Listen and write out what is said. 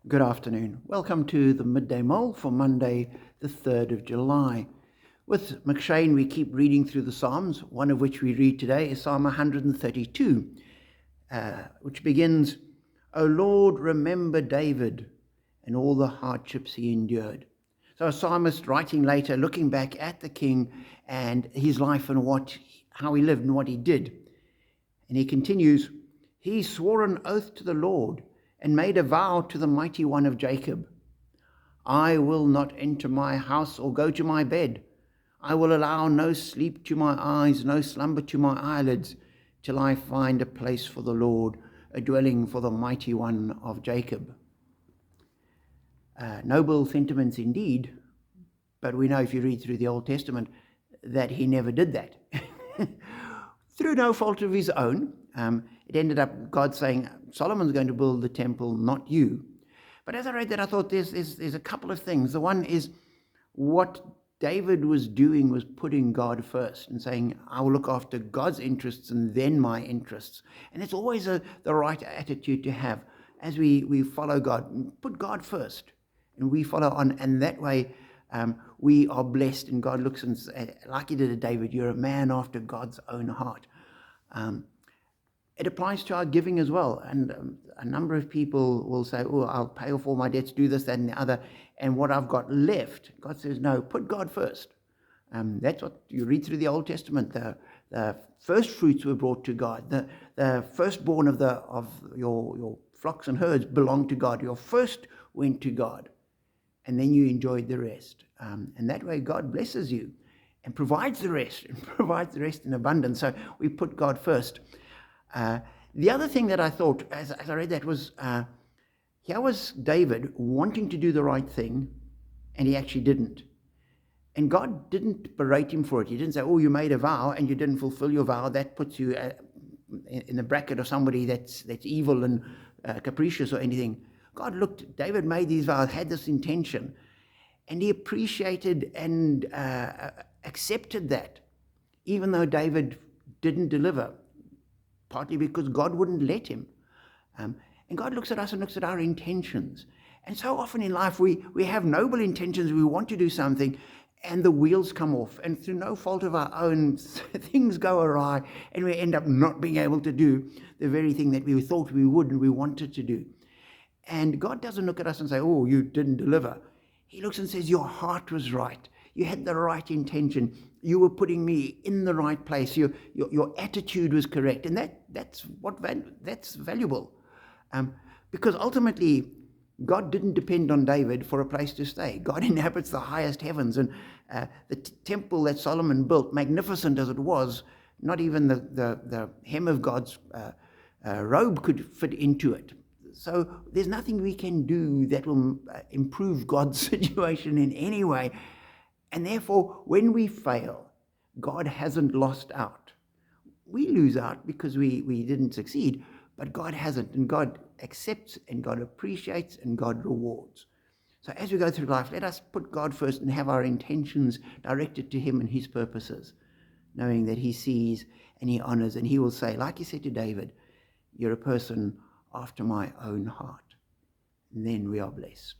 Good afternoon. Welcome to the Midday Mull for Monday, the 3rd of July. With McShane, we keep reading through the Psalms, one of which we read today is Psalm 132, which begins, "O Lord, remember David and all the hardships he endured." So a psalmist writing later, looking back at the king and his life and how he lived and what he did. And he continues, "He swore an oath to the Lord and made a vow to the mighty one of Jacob. I will not enter my house or go to my bed. I will allow no sleep to my eyes, no slumber to my eyelids, till I find a place for the Lord, a dwelling for the mighty one of Jacob." Noble sentiments indeed, but we know if you read through the Old Testament that he never did that. Through no fault of his own. It ended up God saying, Solomon's going to build the temple, not you. But as I read that, I thought there's a couple of things. The one is what David was doing was putting God first and saying, I will look after God's interests and then my interests. And it's always the right attitude to have as we follow God. Put God first and we follow on. And that way we are blessed, and God looks and says, like he did to David, you're a man after God's own heart. It applies to our giving as well. And a number of people will say, oh, I'll pay off all my debts, do this, that, and the other. And what I've got left, God says, no, put God first. That's what you read through the Old Testament. The first fruits were brought to God. The firstborn of your flocks and herds belonged to God. Your first went to God. And then you enjoyed the rest. And that way God blesses you and provides the rest, in abundance. So we put God first. The other thing that I thought, as I read that, was here was David wanting to do the right thing, and he actually didn't. And God didn't berate him for it. He didn't say, oh, you made a vow and you didn't fulfill your vow. That puts you in the bracket of somebody that's evil and capricious or anything. God looked, David made these vows, had this intention, and he appreciated and accepted that, even though David didn't deliver. Partly because God wouldn't let him. And God looks at us and looks at our intentions. And so often in life we have noble intentions, we want to do something, and the wheels come off. And through no fault of our own, things go awry, and we end up not being able to do the very thing that we thought we would and we wanted to do. And God doesn't look at us and say, oh, you didn't deliver. He looks and says, your heart was right. You had the right intention. You were putting me in the right place. Your attitude was correct. And that's valuable. Because ultimately, God didn't depend on David for a place to stay. God inhabits the highest heavens. And the temple that Solomon built, magnificent as it was, not even the hem of God's robe could fit into it. So there's nothing we can do that will improve God's situation in any way. And therefore, when we fail, God hasn't lost out. We lose out because we didn't succeed, but God hasn't. And God accepts, and God appreciates, and God rewards. So as we go through life, let us put God first and have our intentions directed to him and his purposes, knowing that he sees and he honors, and he will say, like he said to David, you're a person after my own heart. And then we are blessed.